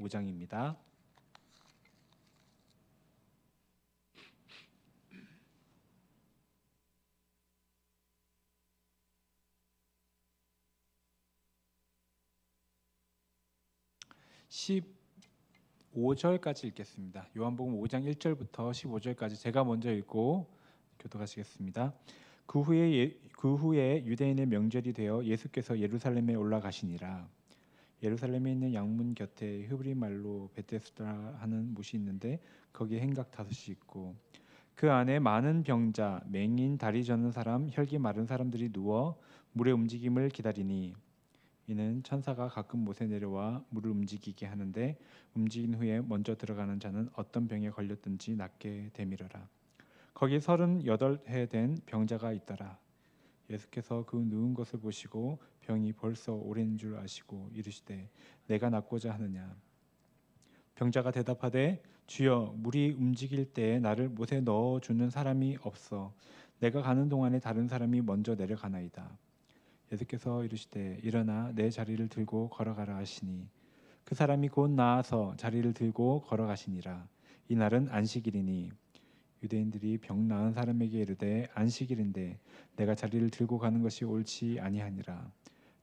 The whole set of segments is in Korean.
5장입니다. (15절까지) 읽겠습니다. 요한복음 5장 1절부터 15절까지 제가 먼저 읽고 교독하시겠습니다. 그 후에 유대인의 명절이 되어 예수께서 예루살렘에 올라가시니라. 예루살렘에 있는 양문 곁에 히브리 말로 베데스다 하는 못이 있는데 거기에 행각 5이 있고 그 안에 많은 병자, 맹인, 다리 저는 사람, 혈기 마른 사람들이 누워 물의 움직임을 기다리니 이는 천사가 가끔 못에 내려와 물을 움직이게 하는데 움직인 후에 먼저 들어가는 자는 어떤 병에 걸렸든지 낫게 되밀어라. 거기 38해 된 병자가 있더라. 예수께서 그 누운 것을 보시고 병이 벌써 오랜 줄 아시고 이르시되 내가 낫고자 하느냐. 병자가 대답하되 주여 물이 움직일 때에 나를 못에 넣어주는 사람이 없어 내가 가는 동안에 다른 사람이 먼저 내려가나이다. 예수께서 이르시되 일어나 내 자리를 들고 걸어가라 하시니 그 사람이 곧 나아서 자리를 들고 걸어가시니라. 이날은 안식일이니 유대인들이 병 나은 사람에게 이르되 안식일인데 내가 자리를 들고 가는 것이 옳지 아니하니라.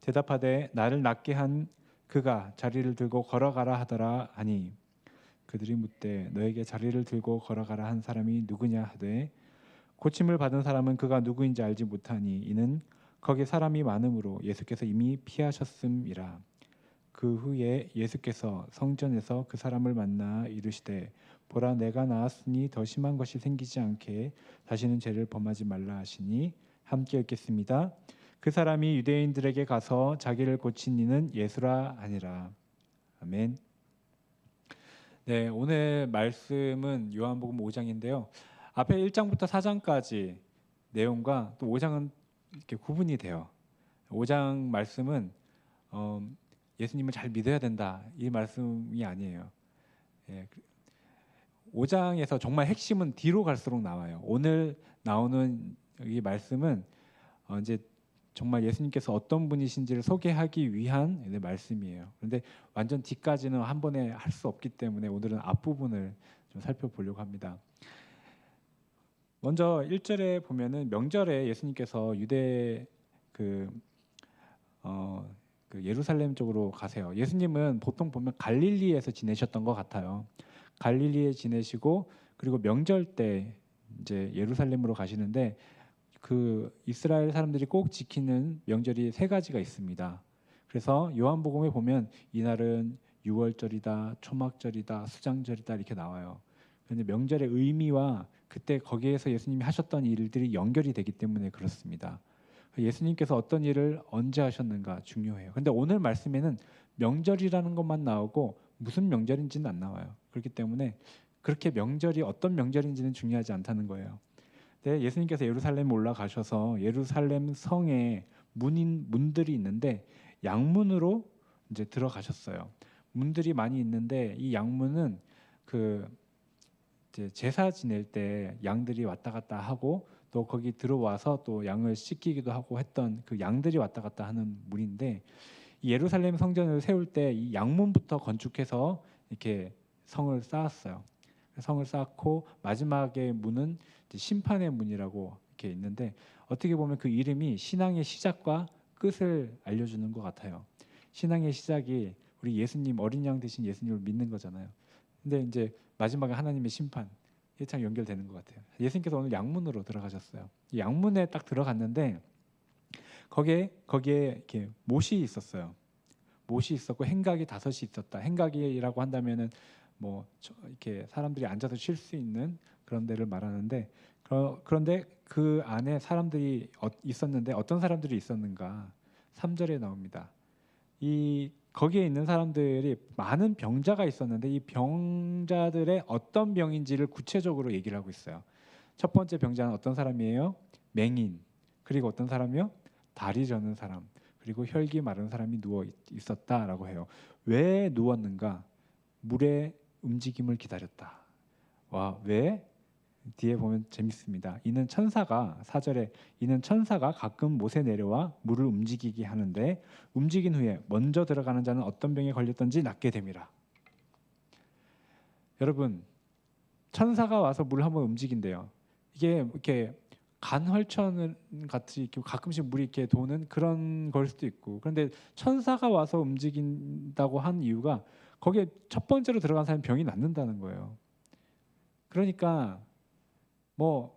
대답하되 나를 낫게 한 그가 자리를 들고 걸어가라 하더라 하니 그들이 묻되 너에게 자리를 들고 걸어가라 한 사람이 누구냐 하되 고침을 받은 사람은 그가 누구인지 알지 못하니 이는 거기 사람이 많음으로 예수께서 이미 피하셨음이라. 그 후에 예수께서 성전에서 그 사람을 만나 이르시되 보라 내가 나았으니 더 심한 것이 생기지 않게 다시는 죄를 범하지 말라 하시니 함께 읽겠습니다. 그 사람이 유대인들에게 가서 자기를 고친 이는 예수라 하니라. 아멘. 네, 오늘 말씀은 요한복음 5장인데요. 앞에 1장부터 4장까지 내용과 또 5장은 이렇게 구분이 돼요. 5장 말씀은 예수님을 잘 믿어야 된다 이 말씀이 아니에요. 5장에서 정말 핵심은 뒤로 갈수록 나와요. 오늘 나오는 이 말씀은 이제 정말 예수님께서 어떤 분이신지를 소개하기 위한 말씀이에요. 그런데 완전 뒤까지는 한 번에 할 수 없기 때문에 오늘은 앞부분을 좀 살펴보려고 합니다. 먼저 1절에 보면은 명절에 예수님께서 유대 그 예루살렘 쪽으로 가세요. 예수님은 보통 보면 갈릴리에서 지내셨던 것 같아요. 갈릴리에 지내시고 그리고 명절 때 이제 예루살렘으로 가시는데 그 이스라엘 사람들이 꼭 지키는 명절이 3가지가 있습니다. 그래서 요한복음에 보면 이날은 유월절이다, 초막절이다, 수장절이다 이렇게 나와요. 그런데 명절의 의미와 그때 거기에서 예수님이 하셨던 일들이 연결이 되기 때문에 그렇습니다. 예수님께서 어떤 일을 언제 하셨는가 중요해요. 근데 오늘 말씀에는 명절이라는 것만 나오고 무슨 명절인지는 안 나와요. 그렇기 때문에 그렇게 명절이 어떤 명절인지는 중요하지 않다는 거예요. 네, 예수님께서 예루살렘에 올라가셔서 예루살렘 성에 문들이 있는데 양문으로 이제 들어가셨어요. 문들이 많이 있는데 이 양문은 그 이제 제사 지낼 때 양들이 왔다 갔다 하고 또 거기 들어와서 또 양을 씻기기도 하고 했던 그 양들이 왔다 갔다 하는 문인데 이 예루살렘 성전을 세울 때 이 양문부터 건축해서 이렇게 성을 쌓았어요. 성을 쌓고 마지막에 문은 심판의 문이라고 이렇게 있는데 어떻게 보면 그 이름이 신앙의 시작과 끝을 알려주는 것 같아요. 신앙의 시작이 우리 예수님 어린 양 되신 예수님을 믿는 거잖아요. 근데 이제 마지막에 하나님의 심판 이게 참 연결되는 것 같아요. 예수님께서 오늘 양문으로 들어가셨어요. 이 양문에 딱 들어갔는데 거기에 이렇게 못이 있었어요. 못이 있었고 행각이 5이 있었다. 행각이라고 한다면은 뭐 이렇게 사람들이 앉아서 쉴 수 있는 그런 데를 말하는데 그런데 그 안에 사람들이 있었는데 어떤 사람들이 있었는가? 3절에 나옵니다. 이 거기에 있는 사람들이 많은 병자가 있었는데 이 병자들의 어떤 병인지를 구체적으로 얘기를 하고 있어요. 첫 번째 병자는 어떤 사람이에요? 맹인. 그리고 어떤 사람이요? 다리 저는 사람. 그리고 혈기 마른 사람이 누워 있었다라고 해요. 왜 누웠는가? 물의 움직임을 기다렸다. 와, 왜? 뒤에 보면 재밌습니다. 이는 천사가 4절에 이는 천사가 가끔 못에 내려와 물을 움직이게 하는데 움직인 후에 먼저 들어가는 자는 어떤 병에 걸렸던지 낫게 됨이라. 여러분, 천사가 와서 물을 한번 움직인대요. 이게 이렇게 간헐천 같이 이렇게 가끔씩 물이 이렇게 도는 그런 걸 수도 있고, 그런데 천사가 와서 움직인다고 한 이유가 거기에 첫 번째로 들어간 사람이 병이 낫는다는 거예요. 그러니까 뭐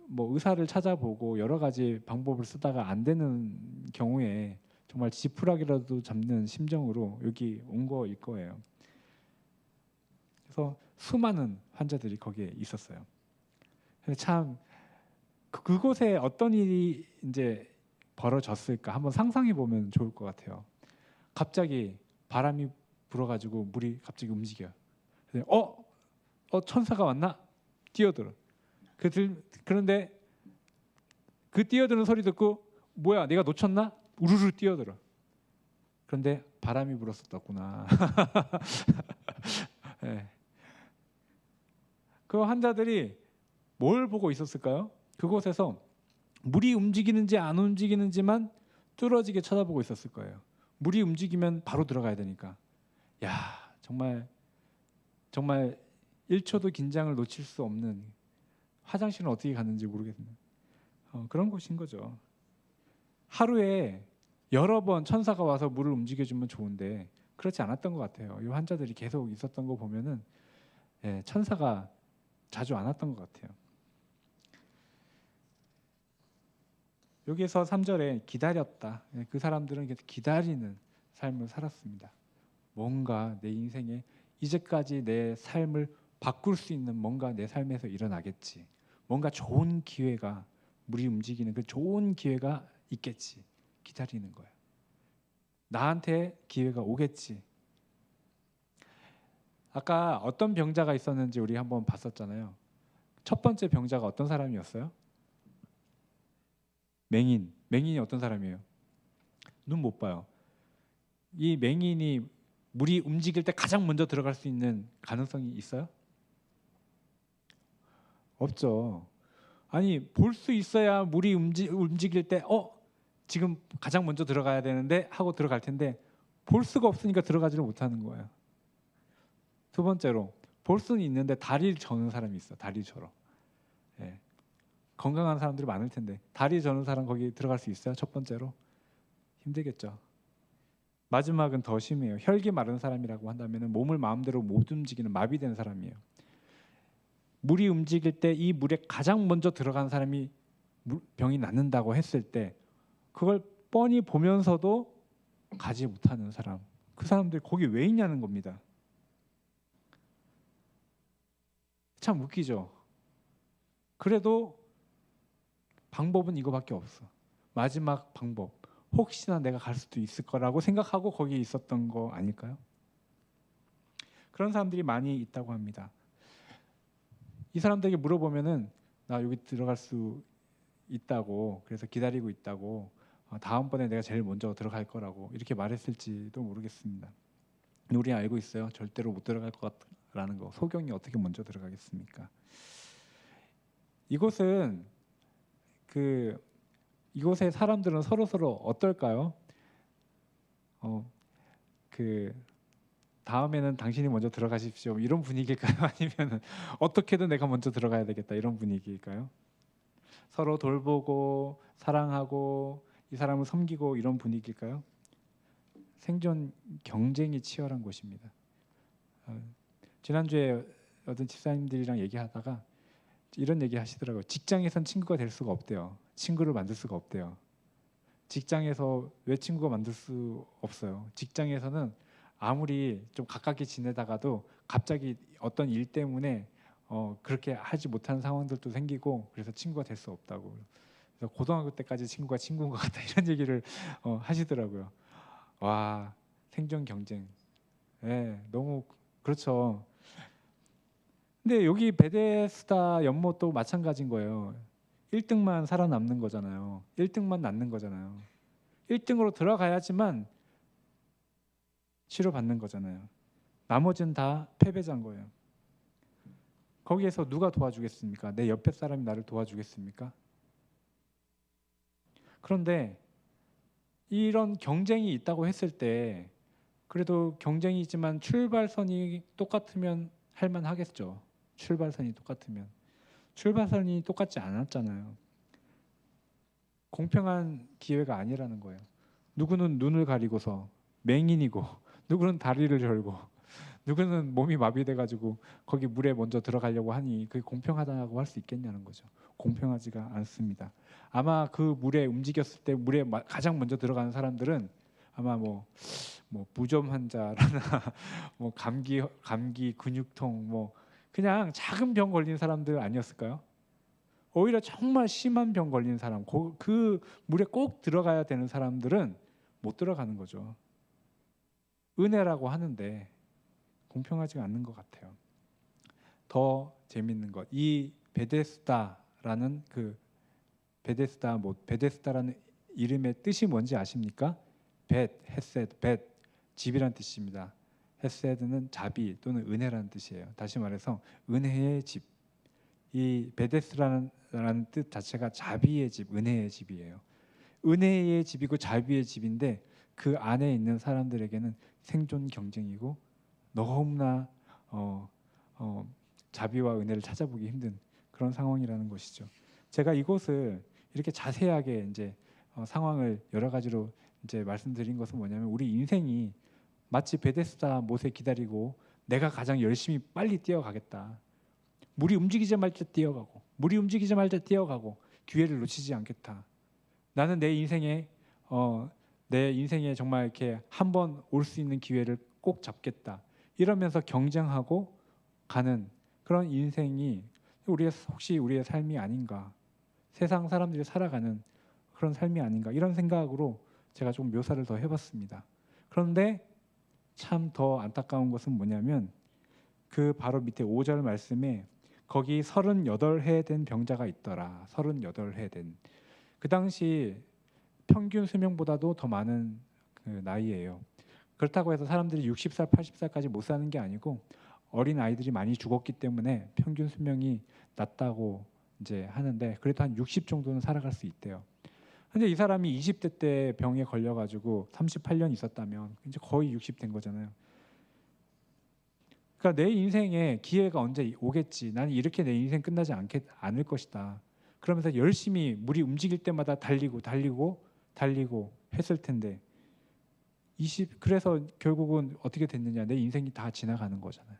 의사를 찾아보고 여러 가지 방법을 쓰다가 안 되는 경우에 정말 지푸라기라도 잡는 심정으로 여기 온 거일 거예요. 그래서 수많은 환자들이 거기에 있었어요. 참 그곳에 어떤 일이 이제 벌어졌을까 한번 상상해 보면 좋을 것 같아요. 갑자기 바람이 불어가지고 물이 갑자기 움직여요. 천사가 왔나? 뛰어들어. 그런데 그 뛰어드는 소리 듣고 뭐야 내가 놓쳤나? 우르르 뛰어들어. 그런데 바람이 불었었구나. 네. 그 환자들이 뭘 보고 있었을까요? 그곳에서 물이 움직이는지 안 움직이는지만 뚫어지게 쳐다보고 있었을 거예요. 물이 움직이면 바로 들어가야 되니까. 야, 정말 1초도 긴장을 놓칠 수 없는, 화장실은 어떻게 갔는지 모르겠네요. 그런 곳인 거죠. 하루에 여러 번 천사가 와서 물을 움직여주면 좋은데 그렇지 않았던 것 같아요. 이 환자들이 계속 있었던 거 보면은 천사가 자주 안 왔던 것 같아요. 여기서 3절에 기다렸다. 그 사람들은 계속 기다리는 삶을 살았습니다. 뭔가 내 인생에 이제까지 내 삶을 바꿀 수 있는 뭔가 내 삶에서 일어나겠지. 뭔가 좋은 기회가, 물이 움직이는 그 좋은 기회가 있겠지. 기다리는 거예요. 나한테 기회가 오겠지. 아까 어떤 병자가 있었는지 우리 한번 봤었잖아요. 첫 번째 병자가 어떤 사람이었어요? 맹인. 맹인이 어떤 사람이에요? 눈 못 봐요. 이 맹인이 물이 움직일 때 가장 먼저 들어갈 수 있는 가능성이 있어요? 없죠. 아니 볼 수 있어야 물이 움직일 때 지금 가장 먼저 들어가야 되는데 하고 들어갈 텐데 볼 수가 없으니까 들어가지를 못하는 거예요. 두 번째로 볼 수는 있는데 다리를 저는 사람이 있어. 다리 절어. 예. 건강한 사람들이 많을 텐데 다리 저는 사람 거기 들어갈 수 있어요? 첫 번째로 힘들겠죠. 마지막은 더 심해요. 혈기 마른 사람이라고 한다면 몸을 마음대로 못 움직이는 마비된 사람이에요. 물이 움직일 때 이 물에 가장 먼저 들어간 사람이 병이 낫는다고 했을 때 그걸 뻔히 보면서도 가지 못하는 사람, 그 사람들이 거기 왜 있냐는 겁니다. 참 웃기죠. 그래도 방법은 이거밖에 없어. 마지막 방법, 혹시나 내가 갈 수도 있을 거라고 생각하고 거기에 있었던 거 아닐까요? 그런 사람들이 많이 있다고 합니다. 이 사람들에게 물어보면은 나 여기 들어갈 수 있다고, 그래서 기다리고 있다고, 다음번에 내가 제일 먼저 들어갈 거라고 이렇게 말했을지도 모르겠습니다. 우리 알고 있어요. 절대로 못 들어갈 것 같다라는 거. 소경이 어떻게 먼저 들어가겠습니까? 이곳은 이곳의 사람들은 서로 어떨까요? 다음에는 당신이 먼저 들어가십시오. 이런 분위기일까요? 아니면 어떻게든 내가 먼저 들어가야 되겠다 이런 분위기일까요? 서로 돌보고 사랑하고 이 사람을 섬기고 이런 분위기일까요? 생존 경쟁이 치열한 곳입니다. 지난주에 어떤 집사님들이랑 얘기하다가 이런 얘기 하시더라고요. 직장에선 친구가 될 수가 없대요. 친구를 만들 수가 없대요. 직장에서 왜 친구가 만들 수 없어요? 직장에서는 아무리 좀 가깝게 지내다가도 갑자기 어떤 일 때문에 그렇게 하지 못하는 상황들도 생기고 그래서 친구가 될 수 없다고. 그래서 고등학교 때까지 친구가 친구인 것 같다 이런 얘기를 하시더라고요. 와, 생존 경쟁. 네, 너무 그렇죠. 근데 여기 베데스다 연못도 마찬가지인 거예요. 1등만 살아남는 거잖아요. 1등만 낳는 거잖아요. 1등으로 들어가야지만 치료받는 거잖아요. 나머지는 다 패배자인 거예요. 거기에서 누가 도와주겠습니까? 내 옆에 사람이 나를 도와주겠습니까? 그런데 이런 경쟁이 있다고 했을 때 그래도 경쟁이 있지만 출발선이 똑같으면 할만 하겠죠. 출발선이 똑같으면. 출발선이 똑같지 않았잖아요. 공평한 기회가 아니라는 거예요. 누구는 눈을 가리고서 맹인이고 누구는 다리를 절고 누구는 몸이 마비돼가지고 거기 물에 먼저 들어가려고 하니 그게 공평하다고 할 수 있겠냐는 거죠. 공평하지가 않습니다. 아마 그 물에 움직였을 때 물에 가장 먼저 들어가는 사람들은 아마 뭐 무좀 환자라나 뭐 감기 근육통 뭐 그냥 작은 병 걸린 사람들 아니었을까요? 오히려 정말 심한 병 걸린 사람, 그 물에 꼭 들어가야 되는 사람들은 못 들어가는 거죠. 은혜라고 하는데 공평하지가 않는 것 같아요. 더 재밌는 것, 이 베데스다라는 그 베데스다라는 이름의 뜻이 뭔지 아십니까? 헤세드, 집이란 뜻입니다. 헤세드는 자비 또는 은혜라는 뜻이에요. 다시 말해서 은혜의 집. 이 베데스라는 뜻 자체가 자비의 집, 은혜의 집이에요. 은혜의 집이고 자비의 집인데 그 안에 있는 사람들에게는 생존 경쟁이고 너무나 자비와 은혜를 찾아보기 힘든 그런 상황이라는 것이죠. 제가 이곳을 이렇게 자세하게 이제 상황을 여러 가지로 이제 말씀드린 것은 뭐냐면 우리 인생이 마치 베데스다 못에 기다리고 내가 가장 열심히 빨리 뛰어가겠다. 물이 움직이자마자 뛰어가고 기회를 놓치지 않겠다. 나는 내 인생에 정말 이렇게 한번 올 수 있는 기회를 꼭 잡겠다. 이러면서 경쟁하고 가는 그런 인생이 혹시 우리의 삶이 아닌가? 세상 사람들이 살아가는 그런 삶이 아닌가? 이런 생각으로 제가 좀 묘사를 더 해봤습니다. 그런데 참 더 안타까운 것은 뭐냐면 그 바로 밑에 5절 말씀에 거기 38해 된 병자가 있더라. 38해 된. 그 당시 평균 수명보다도 더 많은 그 나이예요. 그렇다고 해서 사람들이 60살, 80살까지 못 사는 게 아니고 어린 아이들이 많이 죽었기 때문에 평균 수명이 낮다고 이제 하는데 그래도 한 60 정도는 살아갈 수 있대요. 근데 이 사람이 20대 때 병에 걸려가지고 38년 있었다면 이제 거의 60 된 거잖아요. 그러니까 내 인생에 기회가 언제 오겠지. 나는 이렇게 내 인생 끝나지 않을 것이다. 그러면서 열심히 물이 움직일 때마다 달리고 했을 텐데 그래서 결국은 어떻게 됐느냐. 내 인생이 다 지나가는 거잖아요.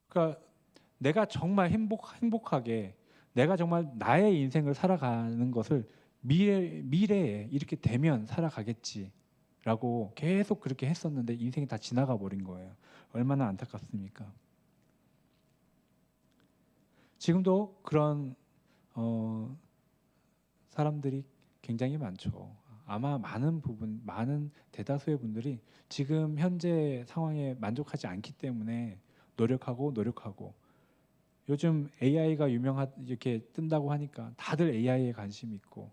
그러니까 내가 정말 행복하게 내가 정말 나의 인생을 살아가는 것을 미래에 이렇게 되면 살아가겠지라고 계속 그렇게 했었는데 인생이 다 지나가 버린 거예요. 얼마나 안타깝습니까? 지금도 그런 사람들이 굉장히 많죠. 아마 많은 대다수의 분들이 지금 현재 상황에 만족하지 않기 때문에 노력하고 요즘 AI가 이렇게 뜬다고 하니까 다들 AI에 관심이 있고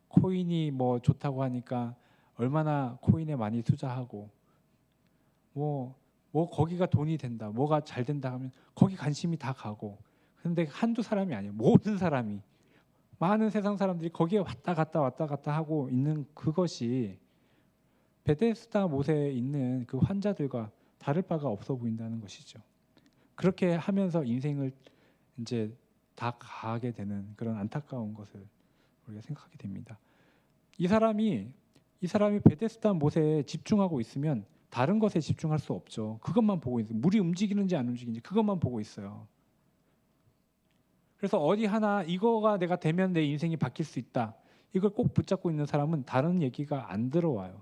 코인이 뭐 좋다고 하니까 얼마나 코인에 많이 투자하고 뭐 거기가 돈이 된다, 뭐가 잘 된다 하면 거기 관심이 다 가고 근데 한두 사람이 아니에요. 모든 사람이 많은 세상 사람들이 거기에 왔다 갔다 하고 있는 그것이 베데스다 못에 있는 그 환자들과 다를 바가 없어 보인다는 것이죠. 그렇게 하면서 인생을 이제 다 가게 되는 그런 안타까운 것을 우리가 생각하게 됩니다. 이 사람이 베데스다 못에 집중하고 있으면 다른 것에 집중할 수 없죠. 그것만 보고 있어요. 물이 움직이는지 안 움직이는지 그것만 보고 있어요. 그래서 어디 하나 이거가 내가 되면 내 인생이 바뀔 수 있다. 이걸 꼭 붙잡고 있는 사람은 다른 얘기가 안 들어와요.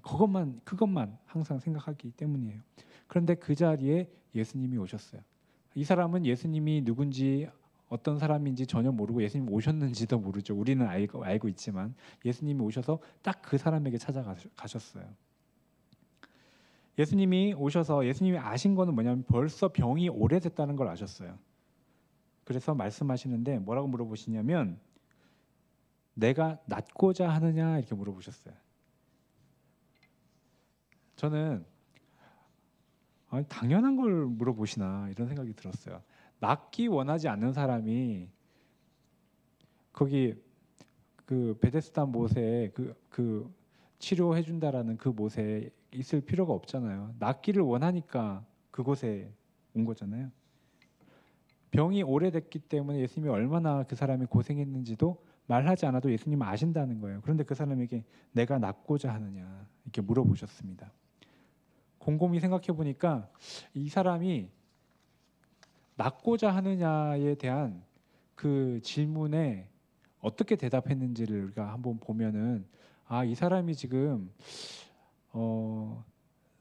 그것만 항상 생각하기 때문이에요. 그런데 그 자리에 예수님이 오셨어요. 이 사람은 예수님이 누군지 어떤 사람인지 전혀 모르고 예수님 오셨는지도 모르죠. 우리는 알고 있지만 예수님이 오셔서 딱 그 사람에게 찾아가셨어요. 예수님이 오셔서 예수님이 아신 거는 뭐냐면 벌써 병이 오래됐다는 걸 아셨어요. 그래서 말씀하시는데 뭐라고 물어보시냐면 내가 낫고자 하느냐 이렇게 물어보셨어요. 저는 당연한 걸 물어보시나 이런 생각이 들었어요. 낫기 원하지 않는 사람이 거기 그 베데스다 못에 그 치료해 준다라는 그 못에 있을 필요가 없잖아요. 낫기를 원하니까 그곳에 온 거잖아요. 병이 오래됐기 때문에 예수님이 얼마나 그 사람이 고생했는지도 말하지 않아도 예수님은 아신다는 거예요. 그런데 그 사람에게 내가 낫고자 하느냐 이렇게 물어보셨습니다. 곰곰이 생각해 보니까 이 사람이 낫고자 하느냐에 대한 그 질문에 어떻게 대답했는지를 우리가 한번 보면은 이 사람이 지금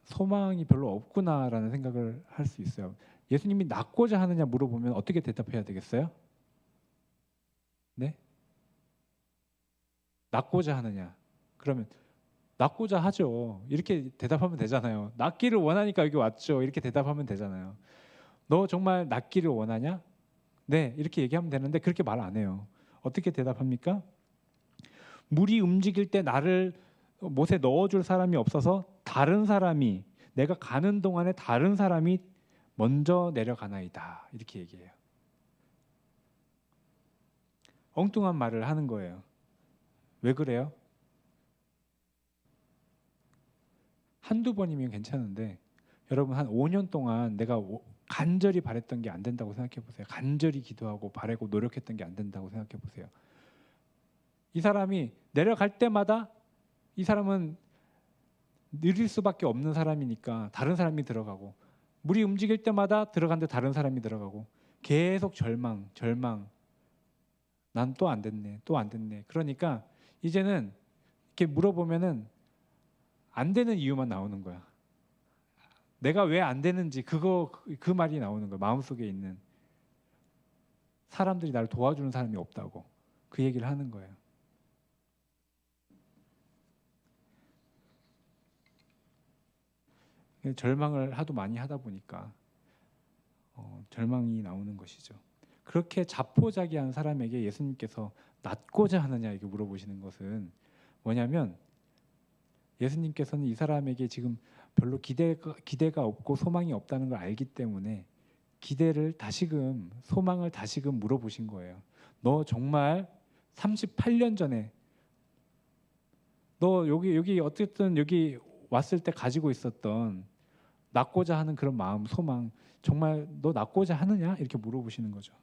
소망이 별로 없구나라는 생각을 할 수 있어요. 예수님이 낫고자 하느냐 물어보면 어떻게 대답해야 되겠어요? 네? 낫고자 하느냐? 그러면 낫고자 하죠. 이렇게 대답하면 되잖아요. 낫기를 원하니까 여기 왔죠. 이렇게 대답하면 되잖아요. 너 정말 낫기를 원하냐? 네, 이렇게 얘기하면 되는데 그렇게 말 안 해요. 어떻게 대답합니까? 물이 움직일 때 나를 못에 넣어줄 사람이 없어서 다른 사람이 내가 가는 동안에 다른 사람이 먼저 내려가나이다 이렇게 얘기해요. 엉뚱한 말을 하는 거예요. 왜 그래요? 한두 번이면 괜찮은데 여러분 한 5년 동안 내가 간절히 바랬던 게 안 된다고 생각해 보세요. 간절히 기도하고 바라고 노력했던 게 안 된다고 생각해 보세요. 이 사람이 내려갈 때마다 이 사람은 느릴 수밖에 없는 사람이니까 다른 사람이 들어가고 물이 움직일 때마다 들어간데 다른 사람이 들어가고 계속 절망 난 또 안 됐네 또 안 됐네. 그러니까 이제는 이렇게 물어보면은 안 되는 이유만 나오는 거야. 내가 왜 안 되는지 그 말이 나오는 거야. 마음속에 있는 사람들이 나를 도와주는 사람이 없다고 그 얘기를 하는 거예요. 절망을 하도 많이 하다 보니까 절망이 나오는 것이죠. 그렇게 자포자기한 사람에게 예수님께서 낫고자 하느냐 이렇게 물어보시는 것은 뭐냐면 예수님께서는 이 사람에게 지금 별로 기대가 없고 소망이 없다는 걸 알기 때문에 기대를 다시금 소망을 다시금 물어보신 거예요. 너 정말 38년 전에 너 여기 어쨌든 여기 왔을 때 가지고 있었던 낫고자 하는 그런 마음, 소망 정말 너 낫고자 하느냐 이렇게 물어보시는 거죠.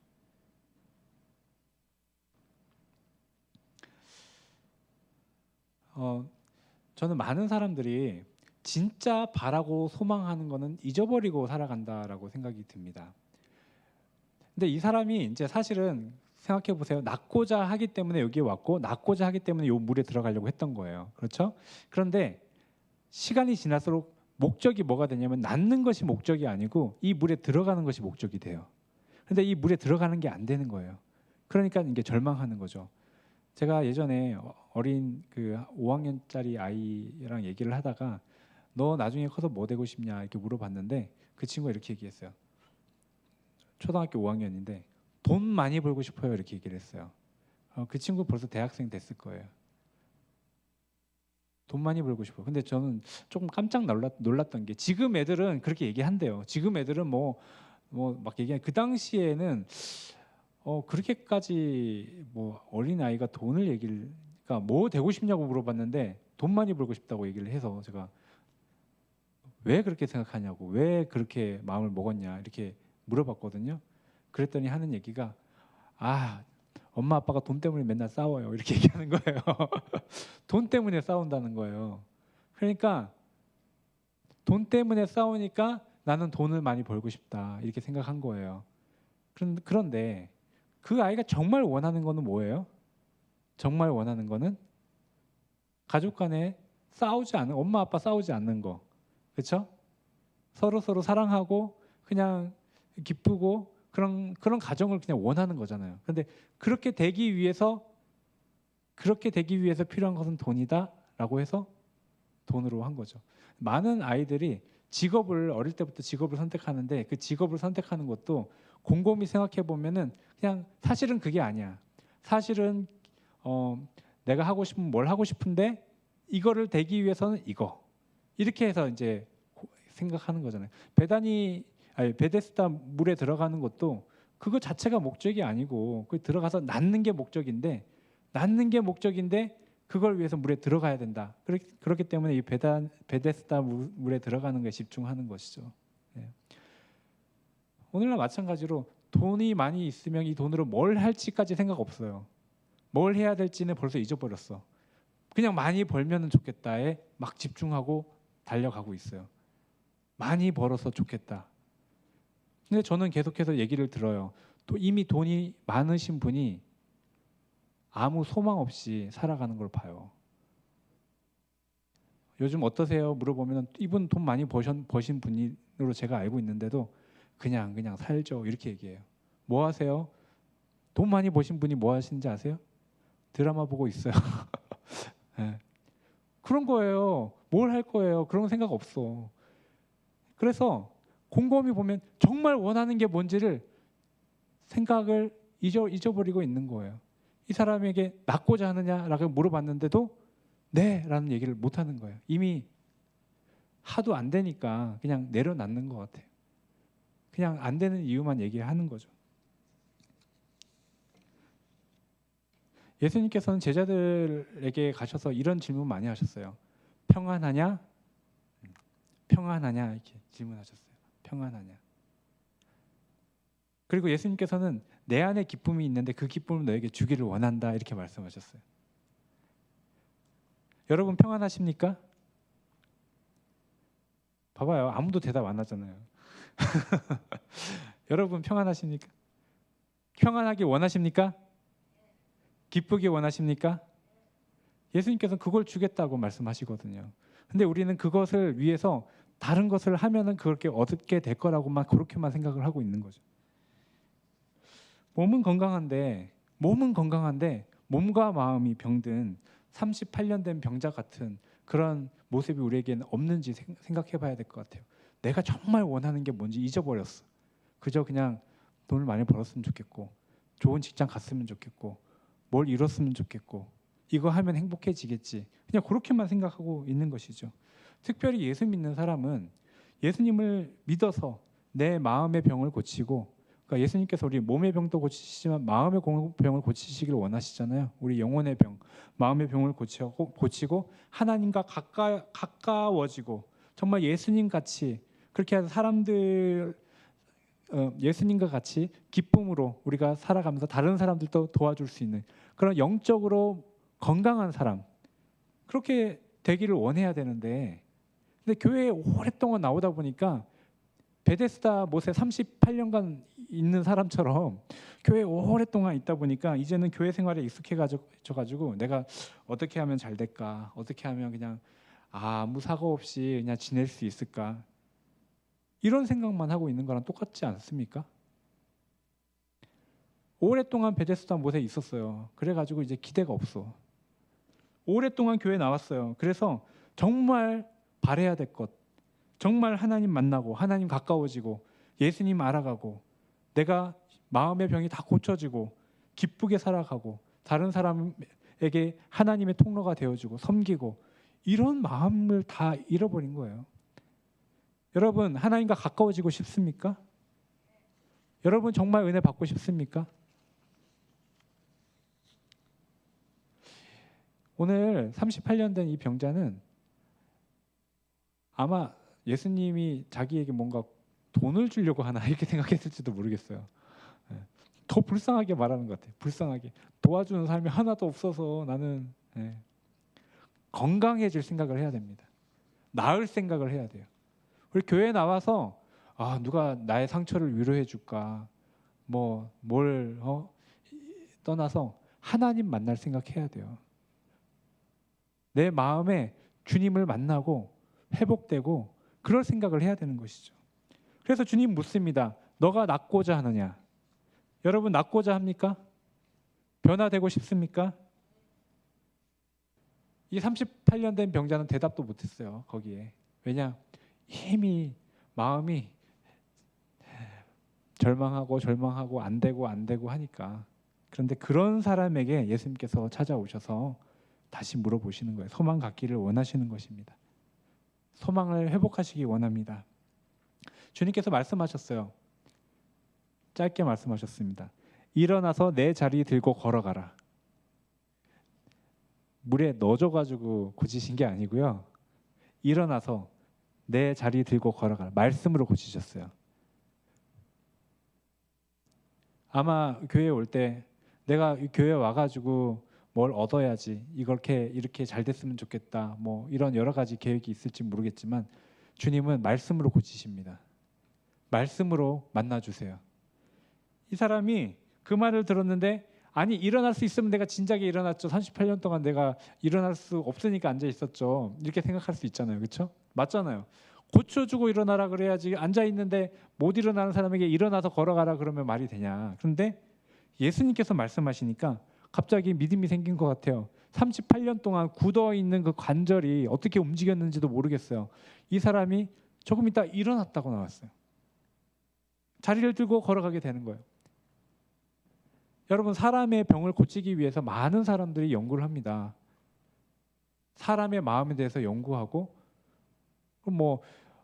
저는 많은 사람들이 진짜 바라고 소망하는 거는 잊어버리고 살아간다라고 생각이 듭니다. 근데 이 사람이 이제 사실은 생각해 보세요. 낫고자 하기 때문에 여기에 왔고 낫고자 하기 때문에 이 물에 들어가려고 했던 거예요. 그렇죠? 그런데 시간이 지날수록 목적이 뭐가 되냐면 낫는 것이 목적이 아니고 이 물에 들어가는 것이 목적이 돼요. 근데 이 물에 들어가는 게 안 되는 거예요. 그러니까 이게 절망하는 거죠. 제가 예전에 어린 그 5학년짜리 아이랑 얘기를 하다가 너 나중에 커서 뭐 되고 싶냐 이렇게 물어봤는데 그 친구가 이렇게 얘기했어요. 초등학교 5학년인데 돈 많이 벌고 싶어요 이렇게 얘기를 했어요. 그 친구 벌써 대학생 됐을 거예요. 돈 많이 벌고 싶어. 근데 저는 조금 깜짝 놀랐던 게 지금 애들은 그렇게 얘기한대요. 지금 애들은 뭐 막 얘기해. 그 당시에는 그렇게까지 뭐 어린 아이가 돈을 그러니까 뭐 되고 싶냐고 물어봤는데 돈 많이 벌고 싶다고 얘기를 해서 제가 왜 그렇게 생각하냐고 왜 그렇게 마음을 먹었냐 이렇게 물어봤거든요. 그랬더니 하는 얘기가 엄마 아빠가 돈 때문에 맨날 싸워요 이렇게 얘기하는 거예요. 돈 때문에 싸운다는 거예요. 그러니까 돈 때문에 싸우니까 나는 돈을 많이 벌고 싶다 이렇게 생각한 거예요. 그런데 그 아이가 정말 원하는 거는 뭐예요? 정말 원하는 거는 가족 간에 엄마 아빠 싸우지 않는 거. 그렇죠? 서로 사랑하고 그냥 기쁘고 그런 가정을 그냥 원하는 거잖아요. 그런데 그렇게 되기 위해서 필요한 것은 돈이다라고 해서 돈으로 한 거죠. 많은 아이들이 어릴 때부터 직업을 선택하는데 그 직업을 선택하는 것도 곰곰이 생각해 보면은 그냥 사실은 그게 아니야. 사실은 내가 하고 싶은 뭘 하고 싶은데 이거를 되기 위해서는 이렇게 해서 이제 생각하는 거잖아요. 베데스다 물에 들어가는 것도 그거 자체가 목적이 아니고 그 들어가서 낫는 게 목적인데 낳는 게 목적인데 그걸 위해서 물에 들어가야 된다. 그렇기 때문에 이 베데스다 물에 들어가는 것에 집중하는 것이죠. 네. 오늘날 마찬가지로 돈이 많이 있으면 이 돈으로 뭘 할지까지 생각 없어요. 뭘 해야 될지는 벌써 잊어버렸어. 그냥 많이 벌면 좋겠다에 막 집중하고 달려가고 있어요. 많이 벌어서 좋겠다. 근데 저는 계속해서 얘기를 들어요. 또 이미 돈이 많으신 분이 아무 소망 없이 살아가는 걸 봐요. 요즘 어떠세요? 물어보면 이분 돈 많이 버신 분으로 제가 알고 있는데도 그냥 살죠. 이렇게 얘기해요. 뭐 하세요? 돈 많이 버신 분이 뭐 하시는지 아세요? 드라마 보고 있어요. 네. 그런 거예요. 뭘 할 거예요? 그런 생각 없어. 그래서 곰곰이 보면 정말 원하는 게 뭔지를 생각을 잊어버리고 있는 거예요. 이 사람에게 낳고자 하느냐라고 물어봤는데도 네 라는 얘기를 못 하는 거예요. 이미 하도 안 되니까 그냥 내려놨는 것 같아요. 그냥 안 되는 이유만 얘기하는 거죠. 예수님께서는 제자들에게 가셔서 이런 질문 많이 하셨어요. 평안하냐? 평안하냐? 이렇게 질문하셨어요. 평안하냐? 그리고 예수님께서는 내 안에 기쁨이 있는데 그 기쁨을 너에게 주기를 원한다 이렇게 말씀하셨어요. 여러분 평안하십니까? 봐봐요. 아무도 대답 안 하잖아요. 여러분 평안하십니까? 평안하기 원하십니까? 기쁘기 원하십니까? 예수님께서는 그걸 주겠다고 말씀하시거든요. 근데 우리는 그것을 위해서 다른 것을 하면은 그렇게 얻게 될 거라고만 그렇게만 생각을 하고 있는 거죠. 몸은 건강한데 몸과 마음이 병든 38년 된 병자 같은 그런 모습이 우리에게는 없는지 생각해 봐야 될 것 같아요. 내가 정말 원하는 게 뭔지 잊어버렸어. 그저 그냥 돈을 많이 벌었으면 좋겠고 좋은 직장 갔으면 좋겠고 뭘 이뤘으면 좋겠고 이거 하면 행복해지겠지. 그냥 그렇게만 생각하고 있는 것이죠. 특별히 예수 믿는 사람은 예수님을 믿어서 내 마음의 병을 고치고 그러니까 예수님께서 우리 몸의 병도 고치시지만 마음의 병을 고치시기를 원하시잖아요. 우리 영혼의 병, 마음의 병을 고치고 하나님과 가까워지고 정말 예수님 같이 그렇게 해서 사람들 예수님과 같이 기쁨으로 우리가 살아가면서 다른 사람들도 도와줄 수 있는 그런 영적으로 건강한 사람 그렇게 되기를 원해야 되는데 근데 교회에 오랫동안 나오다 보니까 베데스다 못에 38년간 있는 사람처럼 교회에 오랫동안 있다 보니까 이제는 교회 생활에 익숙해져가지고 내가 어떻게 하면 잘 될까 어떻게 하면 그냥 아무 사고 없이 그냥 지낼 수 있을까 이런 생각만 하고 있는 거랑 똑같지 않습니까? 오랫동안 베데스다 못에 있었어요. 그래가지고 이제 기대가 없어. 오랫동안 교회 나왔어요. 그래서 정말 바래야 될 것, 정말 하나님 만나고 하나님 가까워지고 예수님 알아가고 내가 마음의 병이 다 고쳐지고 기쁘게 살아가고 다른 사람에게 하나님의 통로가 되어주고 섬기고 이런 마음을 다 잃어버린 거예요. 여러분 하나님과 가까워지고 싶습니까? 여러분 정말 은혜 받고 싶습니까? 오늘 38년 된 이 병자는 아마 예수님이 자기에게 뭔가 돈을 주려고 하나 이렇게 생각했을지도 모르겠어요. 더 불쌍하게 말하는 것 같아요. 불쌍하게 도와주는 사람이 하나도 없어서 나는 건강해질 생각을 해야 됩니다. 나을 생각을 해야 돼요. 우리 교회에 나와서 누가 나의 상처를 위로해 줄까 뭘 떠나서 하나님 만날 생각해야 돼요. 내 마음에 주님을 만나고 회복되고 그럴 생각을 해야 되는 것이죠. 그래서 주님 묻습니다. 너가 낫고자 하느냐? 여러분 낫고자 합니까? 변화되고 싶습니까? 이 38년 된 병자는 대답도 못했어요. 거기에. 왜냐? 이미 마음이 절망하고 안 되고 하니까. 그런데 그런 사람에게 예수님께서 찾아오셔서 다시 물어보시는 거예요. 소망 갖기를 원하시는 것입니다. 소망을 회복하시기 원합니다. 주님께서 말씀하셨어요. 짧게 말씀하셨습니다. 일어나서 내 자리 들고 걸어가라. 물에 넣어줘가지고 고치신 게 아니고요. 일어나서 내 자리 들고 걸어가라. 말씀으로 고치셨어요. 아마 교회에 올 때 내가 이 교회 와가지고 뭘 얻어야지 이렇게 잘 됐으면 좋겠다. 뭐 이런 여러 가지 계획이 있을지 모르겠지만 주님은 말씀으로 고치십니다. 말씀으로 만나주세요. 이 사람이 그 말을 들었는데 아니 일어날 수 있으면 내가 진작에 일어났죠. 38년 동안 내가 일어날 수 없으니까 앉아 있었죠. 이렇게 생각할 수 있잖아요. 그렇죠? 맞잖아요. 고쳐주고 일어나라 그래야지 앉아 있는데 못 일어나는 사람에게 일어나서 걸어가라 그러면 말이 되냐. 그런데 예수님께서 말씀하시니까 갑자기 믿음이 생긴 것 같아요. 38년 동안 굳어 있는 그 관절이 어떻게 움직였는지도 모르겠어요. 이 사람이 조금 있다 일어났다고 나왔어요. 자리를 들고 걸어가게 되는 거예요. 여러분, 사람의 병을 고치기 위해서 많은 사람들이 연구를 합니다. 사람의 마음에 대해서 연구하고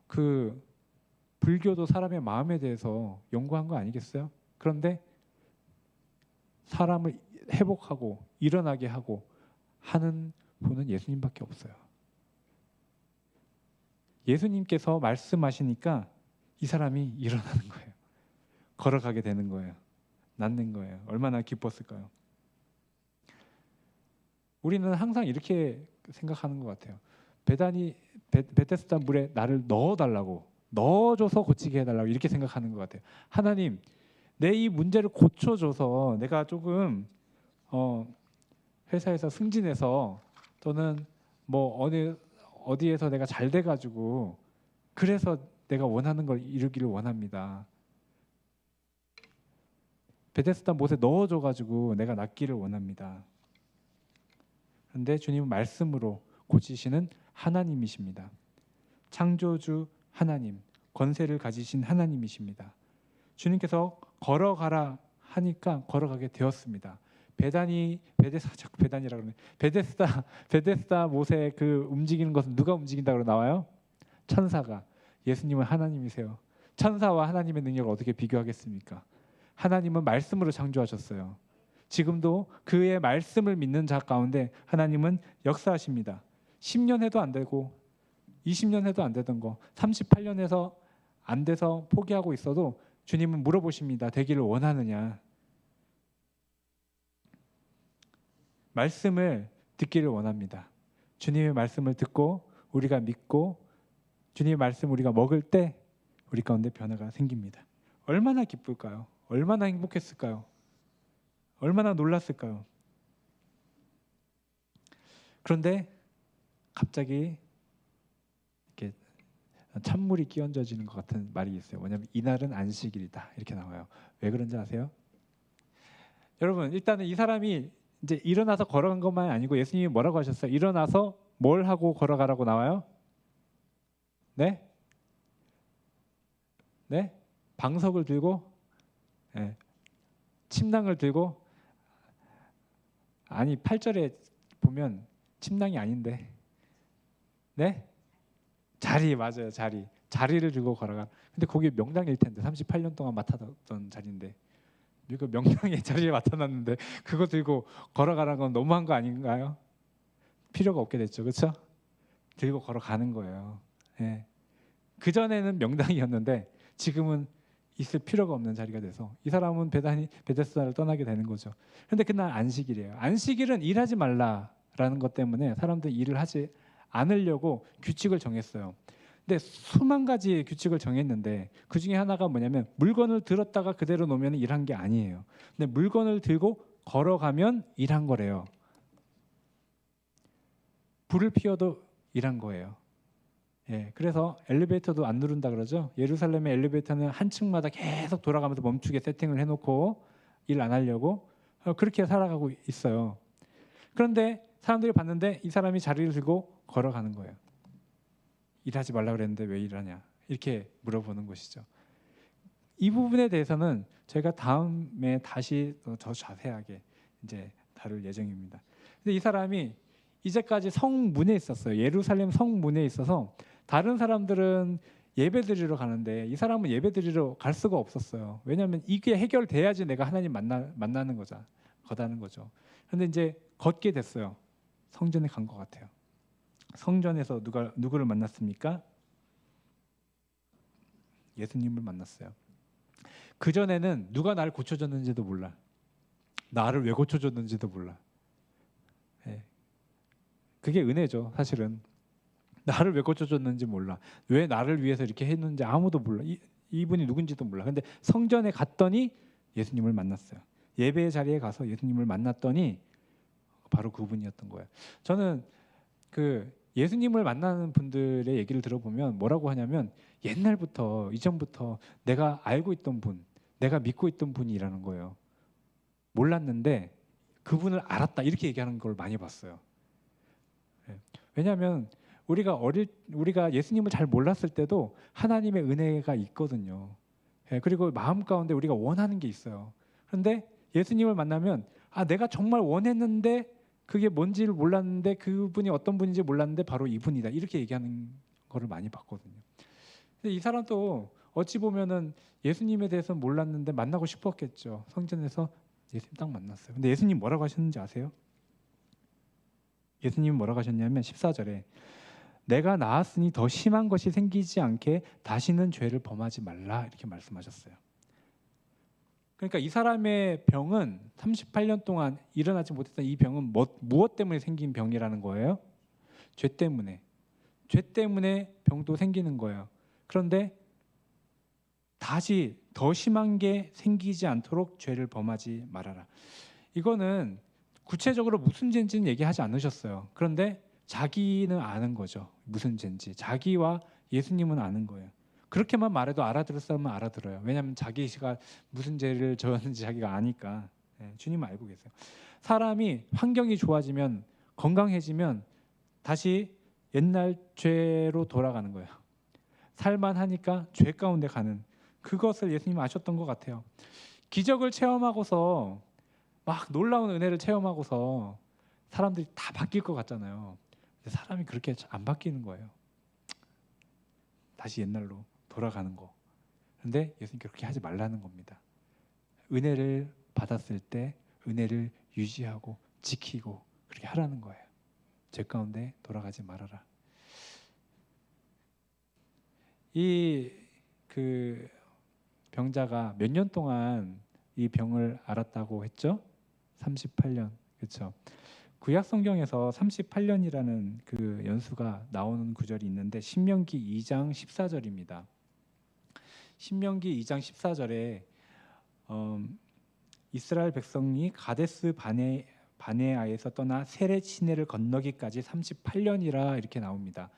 그 불교도 사람의 마음에 대해서 연구한 거 아니겠어요? 그런데 사람을 회복하고 일어나게 하고 하는 분은 예수님밖에 없어요. 예수님께서 말씀하시니까 이 사람이 일어나는 거예요. 걸어가게 되는 거예요. 낫는 거예요. 얼마나 기뻤을까요? 우리는 항상 이렇게 생각하는 것 같아요. 베데스다 물에 나를 넣어달라고, 넣어줘서 고치게 해달라고 이렇게 생각하는 것 같아요. 하나님, 내 이 문제를 고쳐줘서 내가 조금 회사에서 승진해서 또는 뭐 어디에서 내가 잘 돼가지고 그래서 내가 원하는 걸 이루기를 원합니다. 베데스다 못에 넣어줘가지고 내가 낫기를 원합니다. 그런데 주님은 말씀으로 고치시는 하나님이십니다. 창조주 하나님, 권세를 가지신 하나님이십니다. 주님께서 걸어가라 하니까 걸어가게 되었습니다. 베데스다 못에 그 움직이는 것은 누가 움직인다고 나와요? 천사가. 예수님은 하나님이세요. 천사와 하나님의 능력을 어떻게 비교하겠습니까? 하나님은 말씀으로 창조하셨어요. 지금도 그의 말씀을 믿는 자 가운데 하나님은 역사하십니다. 10년 해도 안 되고 20년 해도 안 되던 거 38년 해서 안 돼서 포기하고 있어도 주님은 물어보십니다. 되기를 원하느냐? 말씀을 듣기를 원합니다. 주님의 말씀을 듣고 우리가 믿고 주님의 말씀 우리가 먹을 때 우리 가운데 변화가 생깁니다. 얼마나 기쁠까요? 얼마나 행복했을까요? 얼마나 놀랐을까요? 그런데 갑자기 이렇게 찬물이 끼얹어지는 것 같은 말이 있어요. 뭐냐면 이날은 안식일이다 이렇게 나와요. 왜 그런지 아세요? 여러분, 일단은 이 사람이 이제 일어나서 걸어간 것만 아니고 예수님이 뭐라고 하셨어요? 일어나서 뭘 하고 걸어가라고 나와요? 네? 네? 방석을 들고, 네. 침낭을 들고, 아니 8절에 보면 침낭이 아닌데, 네? 자리 맞아요. 자리를 들고 걸어가. 근데 거기 명당일 텐데 38년 동안 맡았던 자리인데 이거 명당의 자리에 맡아놨는데 그거 들고 걸어가라는 건 너무한 거 아닌가요? 필요가 없게 됐죠, 그렇죠? 들고 걸어가는 거예요. 네. 그 전에는 명당이었는데 지금은 있을 필요가 없는 자리가 돼서 이 사람은 베데스다를 떠나게 되는 거죠. 그런데 그날 안식일이에요. 안식일은 일하지 말라라는 것 때문에 사람들이 일을 하지 않으려고 규칙을 정했어요. 근데 수만 가지 규칙을 정했는데 그 중에 하나가 뭐냐면 물건을 들었다가 그대로 놓으면 일한 게 아니에요. 근데 물건을 들고 걸어가면 일한 거래요. 불을 피워도 일한 거예요. 예, 그래서 엘리베이터도 안 누른다 그러죠. 예루살렘의 엘리베이터는 한 층마다 계속 돌아가면서 멈추게 세팅을 해놓고 일 안 하려고 그렇게 살아가고 있어요. 그런데 사람들이 봤는데 이 사람이 자리를 들고 걸어가는 거예요. 일하지 말라 그랬는데 왜 일하냐 이렇게 물어보는 것이죠. 이 부분에 대해서는 저희가 다음에 다시 더 자세하게 이제 다룰 예정입니다. 근데 이 사람이 이제까지 성문에 있었어요. 예루살렘 성문에 있어서 다른 사람들은 예배드리러 가는데 이 사람은 예배드리러 갈 수가 없었어요. 왜냐하면 이게 해결돼야지 내가 하나님 거다는 거죠. 그런데 이제 걷게 됐어요. 성전에 간 것 같아요. 성전에서 누구를 만났습니까? 예수님을 만났어요. 그 전에는 누가 나를 고쳐줬는지도 몰라. 나를 왜 고쳐줬는지도 몰라. 예. 그게 은혜죠, 사실은. 나를 왜 고쳐줬는지 몰라. 왜 나를 위해서 이렇게 했는지 아무도 몰라. 이분이 누군지도 몰라. 근데 성전에 갔더니 예수님을 만났어요. 예배의 자리에 가서 예수님을 만났더니 바로 그분이었던 거예요. 저는 그 예수님을 만나는 분들의 얘기를 들어보면 뭐라고 하냐면 옛날부터 이전부터 내가 알고 있던 분, 내가 믿고 있던 분이라는 거예요. 몰랐는데 그분을 알았다 이렇게 얘기하는 걸 많이 봤어요. 왜냐하면 우리가 예수님을 잘 몰랐을 때도 하나님의 은혜가 있거든요. 그리고 마음 가운데 우리가 원하는 게 있어요. 그런데 예수님을 만나면 내가 정말 원했는데 그게 뭔지를 몰랐는데 그분이 어떤 분인지 몰랐는데 바로 이분이다 이렇게 얘기하는 거를 많이 봤거든요. 근데 이 사람도 어찌 보면은 예수님에 대해서 몰랐는데 만나고 싶었겠죠. 성전에서 예수님 딱 만났어요. 근데 예수님 뭐라고 하셨는지 아세요? 예수님이 뭐라고 하셨냐면 14절에 내가 나았으니 더 심한 것이 생기지 않게 다시는 죄를 범하지 말라 이렇게 말씀하셨어요. 그러니까 이 사람의 병은 38년 동안 일어나지 못했던 이 병은 무엇 때문에 생긴 병이라는 거예요? 죄 때문에. 죄 때문에 병도 생기는 거예요. 그런데 다시 더 심한 게 생기지 않도록 죄를 범하지 말아라. 이거는 구체적으로 무슨 죄인지는 얘기하지 않으셨어요. 그런데 자기는 아는 거죠. 무슨 죄인지. 자기와 예수님은 아는 거예요. 그렇게만 말해도 알아들을 사람은 알아들어요. 왜냐하면 자기가 무슨 죄를 저었는지 자기가 아니까. 주님은 알고 계세요. 사람이 환경이 좋아지면 건강해지면 다시 옛날 죄로 돌아가는 거예요. 살만하니까 죄 가운데 가는 그것을 예수님은 아셨던 것 같아요. 기적을 체험하고서 막 놀라운 은혜를 체험하고서 사람들이 다 바뀔 것 같잖아요. 근데 사람이 그렇게 안 바뀌는 거예요. 다시 옛날로 돌아가는 거. 그런데 예수님 그렇게 하지 말라는 겁니다. 은혜를 받았을 때 은혜를 유지하고 지키고 그렇게 하라는 거예요. 죄 가운데 돌아가지 말아라. 이 그 병자가 몇 년 동안 이 병을 앓았다고 했죠? 38년. 그렇죠? 구약 성경에서 38년이라는 그 연수가 나오는 구절이 있는데 신명기 2장 14절입니다. 신명기 2장 14절에 이스라엘 백성이 가데스 바네아에서 떠나 세렛 시내를 건너기까지 38년이라 이렇게 나옵니다.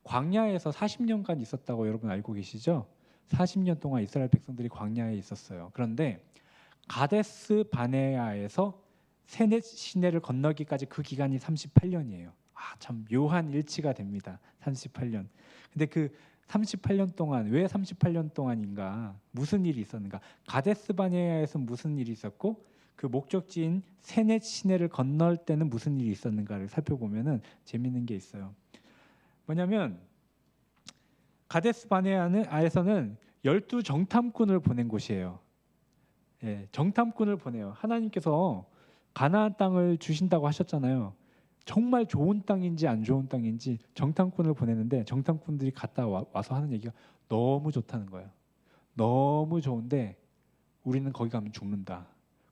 광야에서 40년간 있었다고 여러분 알고 계시죠? 40년 동안 이스라엘 백성들이 광야에 있었어요. 그런데 가데스 바네아에서 세렛 시내를 건너기까지 그 기간이 38년이에요. 참 묘한 일치가 됩니다. 38년. 근데 그 38년 동안 왜 38년 동안인가? 무슨 일이 있었는가? 가데스 바네아에서 무슨 일이 있었고 그 목적지인 세렛 시내를 건널 때는 무슨 일이 있었는가를 살펴보면은 재밌는 게 있어요. 뭐냐면 가데스 바네아에서는 12 정탐꾼을 보낸 곳이에요. 정탐꾼을 보내요. 하나님께서 가나안 땅을 주신다고 하셨잖아요. 정말 좋은 땅인지 안 좋은 땅인지 정탐꾼을 보내는데 정탐꾼들이 갔다 와서 하는 얘기가 너무 좋다는 거예요. 너무 좋은데 우리는 거기 가면 죽는다.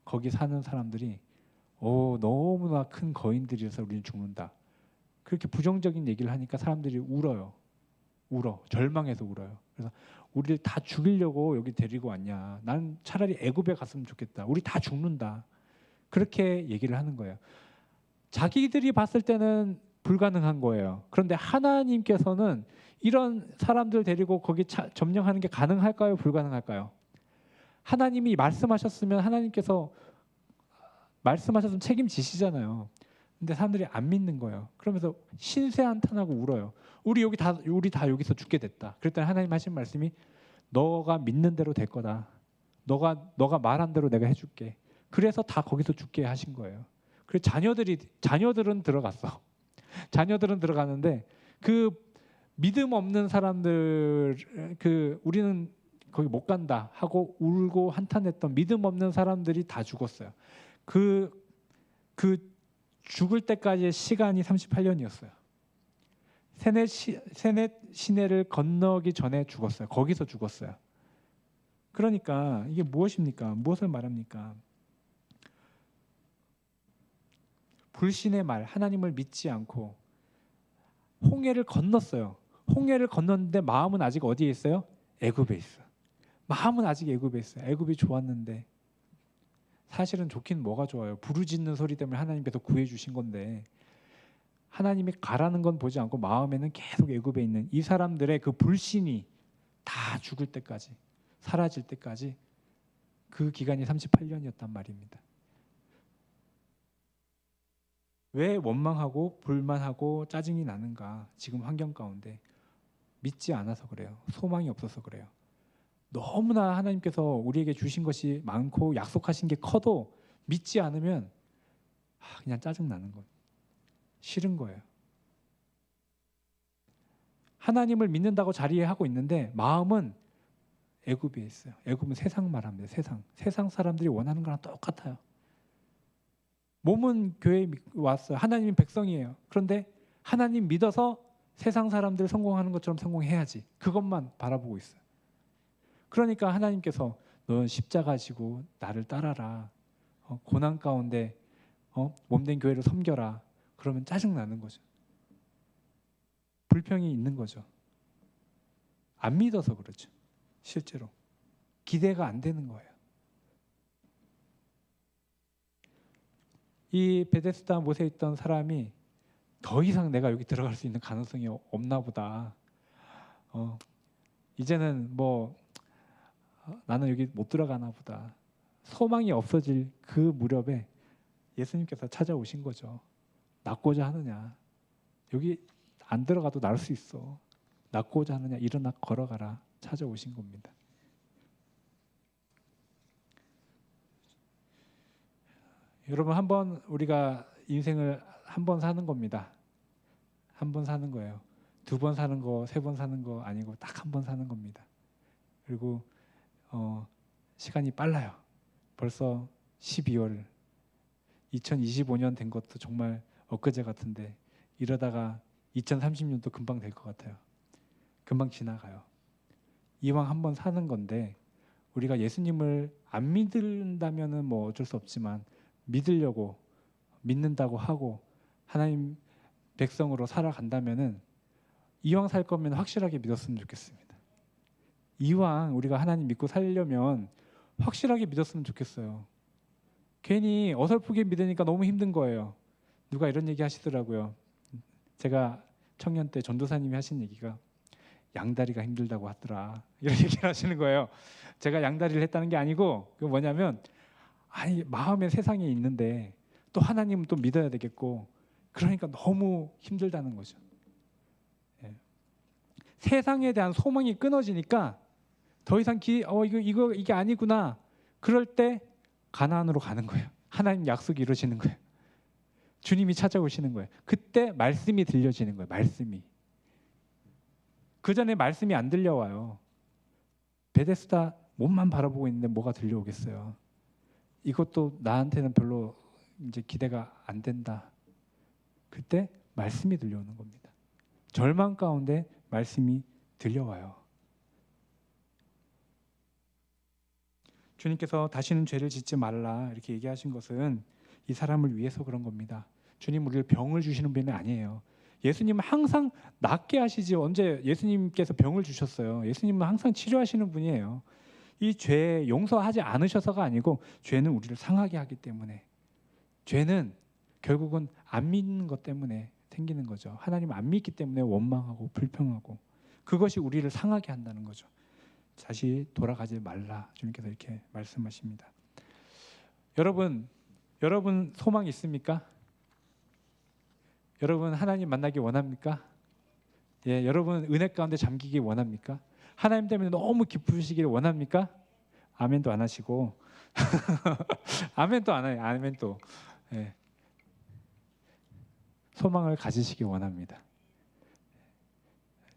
거기 사는 사람들이 너무나 큰 거인들이라서 우리는 죽는다. 그렇게 부정적인 얘기를 하니까 사람들이 울어. 절망해서 울어요. 그래서 우리를 다 죽이려고 여기 데리고 왔냐. 난 차라리 애굽에 갔으면 좋겠다. 우리 다 죽는다. 그렇게 얘기를 하는 거예요. 자기들이 봤을 때는 불가능한 거예요. 그런데 하나님께서는 이런 사람들 데리고 거기 점령하는 게 가능할까요? 불가능할까요? 하나님이 말씀하셨으면 하나님께서 말씀하셨으면 책임지시잖아요. 근데 사람들이 안 믿는 거예요. 그러면서 신세 한탄하고 울어요. 우리 다 여기서 죽게 됐다. 그랬더니 하나님 하신 말씀이 너가 믿는 대로 될 거다. 너가 말한 대로 내가 해줄게. 그래서 다 거기서 죽게 하신 거예요. 그래서 자녀들은 들어갔어. 자녀들은 들어가는데 그 믿음 없는 사람들 우리는 거기 못 간다 하고 울고 한탄했던 믿음 없는 사람들이 다 죽었어요. 그 죽을 때까지의 시간이 38년이었어요. 세넷 시내를 건너기 전에 죽었어요. 거기서 죽었어요. 그러니까 이게 무엇입니까? 무엇을 말합니까? 불신의 말, 하나님을 믿지 않고 홍해를 건넜어요. 홍해를 건넜는데 마음은 아직 어디에 있어요? 애굽에 있어요. 마음은 아직 애굽에 있어요. 애굽이 좋았는데, 사실은 좋긴 뭐가 좋아요. 부르짖는 소리 때문에 하나님께서 구해주신 건데, 하나님이 가라는 건 보지 않고 마음에는 계속 애굽에 있는 이 사람들의 그 불신이 다 죽을 때까지, 사라질 때까지, 그 기간이 38년이었단 말입니다. 왜 원망하고 불만하고 짜증이 나는가? 지금 환경 가운데 믿지 않아서 그래요. 소망이 없어서 그래요. 너무나 하나님께서 우리에게 주신 것이 많고 약속하신 게 커도 믿지 않으면 그냥 짜증 나는 거예요. 싫은 거예요. 하나님을 믿는다고 자리하고 있는데 마음은 애굽에 있어요. 애굽은 세상 말합니다. 세상 사람들이 원하는 거랑 똑같아요. 몸은 교회에 왔어요. 하나님은 백성이에요. 그런데 하나님 믿어서 세상 사람들 성공하는 것처럼 성공해야지. 그것만 바라보고 있어요. 그러니까 하나님께서 넌 십자가 지고 나를 따라라. 고난 가운데 몸된 교회를 섬겨라. 그러면 짜증나는 거죠. 불평이 있는 거죠. 안 믿어서 그렇죠. 실제로. 기대가 안 되는 거예요. 이 베데스다 못에 있던 사람이 더 이상 내가 여기 들어갈 수 있는 가능성이 없나 보다. 이제는 나는 여기 못 들어가나 보다. 소망이 없어질 그 무렵에 예수님께서 찾아오신 거죠. 낫고자 하느냐? 여기 안 들어가도 날 수 있어. 낫고자 하느냐? 일어나 걸어가라. 찾아오신 겁니다. 여러분, 한번 우리가 인생을 한 번 사는 겁니다. 한 번 사는 거예요. 2번 사는 거, 3번 사는 거 아니고 딱 한 번 사는 겁니다. 그리고 시간이 빨라요. 벌써 12월, 2025년 된 것도 정말 엊그제 같은데 이러다가 2030년도 금방 될 것 같아요. 금방 지나가요. 이왕 한 번 사는 건데 우리가 예수님을 안 믿는다면은 어쩔 수 없지만 믿으려고 믿는다고 하고 하나님 백성으로 살아간다면은 이왕 살 거면 확실하게 믿었으면 좋겠습니다. 이왕 우리가 하나님 믿고 살려면 확실하게 믿었으면 좋겠어요. 괜히 어설프게 믿으니까 너무 힘든 거예요. 누가 이런 얘기 하시더라고요. 제가 청년 때 전도사님이 하신 얘기가 양다리가 힘들다고 하더라. 이런 얘기를 하시는 거예요. 제가 양다리를 했다는 게 아니고 그 뭐냐면 마음에 세상에 있는데 또 하나님은 또 믿어야 되겠고 그러니까 너무 힘들다는 거죠. 세상에 대한 소망이 끊어지니까 더 이상 이게 아니구나. 그럴 때 가나안으로 가는 거예요. 하나님 약속이 이루어지는 거예요. 주님이 찾아오시는 거예요. 그때 말씀이 들려지는 거예요. 말씀이. 그 전에 말씀이 안 들려와요. 베데스다 몸만 바라보고 있는데 뭐가 들려오겠어요. 이것도 나한테는 별로 이제 기대가 안 된다. 그때 말씀이 들려오는 겁니다. 절망 가운데 말씀이 들려와요. 주님께서 다시는 죄를 짓지 말라 이렇게 얘기하신 것은 이 사람을 위해서 그런 겁니다. 주님 우리를 병을 주시는 분이 아니에요. 예수님은 항상 낫게 하시지 언제 예수님께서 병을 주셨어요. 예수님은 항상 치료하시는 분이에요. 이 죄 용서하지 않으셔서가 아니고 죄는 우리를 상하게 하기 때문에 죄는 결국은 안 믿는 것 때문에 생기는 거죠. 하나님 안 믿기 때문에 원망하고 불평하고 그것이 우리를 상하게 한다는 거죠. 다시 돌아가지 말라 주님께서 이렇게 말씀하십니다. 여러분 소망 있습니까? 여러분 하나님 만나기 원합니까? 여러분 은혜 가운데 잠기기 원합니까? 하나님 때문에 너무 기쁘시기를 원합니까? 아멘도 안 하시고 아멘도 안 해요. 아멘도. 소망을 가지시기 원합니다.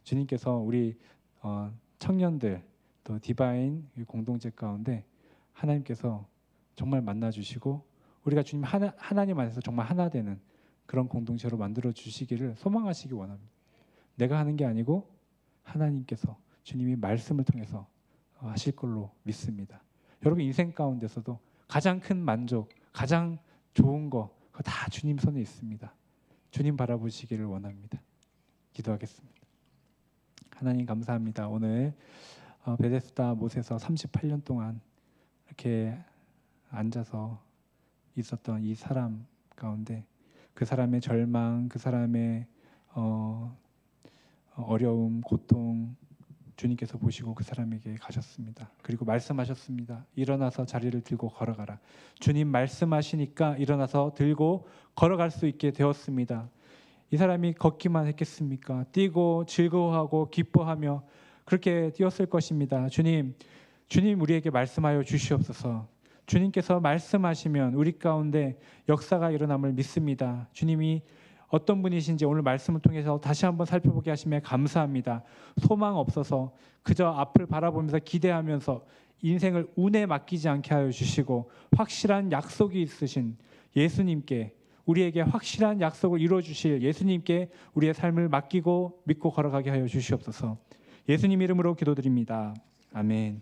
주님께서 우리 청년들 또 디바인 공동체 가운데 하나님께서 정말 만나주시고 우리가 주님 하나님 안에서 정말 하나 되는 그런 공동체로 만들어 주시기를 소망하시기 원합니다. 내가 하는 게 아니고 하나님께서 주님이 말씀을 통해서 하실 걸로 믿습니다. 여러분 인생 가운데서도 가장 큰 만족, 가장 좋은 거 그거 다 주님 손에 있습니다. 주님 바라보시기를 원합니다. 기도하겠습니다. 하나님 감사합니다. 오늘 베데스다 못에서 38년 동안 이렇게 앉아서 있었던 이 사람 가운데 그 사람의 절망, 그 사람의 어려움, 고통 주님께서 보시고 그 사람에게 가셨습니다. 그리고 말씀하셨습니다. 일어나서 자리를 들고 걸어가라. 주님 말씀하시니까 일어나서 들고 걸어갈 수 있게 되었습니다. 이 사람이 걷기만 했겠습니까? 뛰고 즐거워하고 기뻐하며 그렇게 뛰었을 것입니다. 주님 우리에게 말씀하여 주시옵소서. 주님께서 말씀하시면 우리 가운데 역사가 일어남을 믿습니다. 주님이 어떤 분이신지 오늘 말씀을 통해서 다시 한번 살펴보게 하시며 감사합니다. 소망 없어서 그저 앞을 바라보면서 기대하면서 인생을 운에 맡기지 않게 하여 주시고 확실한 약속이 있으신 예수님께 우리에게 확실한 약속을 이루어주실 예수님께 우리의 삶을 맡기고 믿고 걸어가게 하여 주시옵소서. 예수님 이름으로 기도드립니다. 아멘.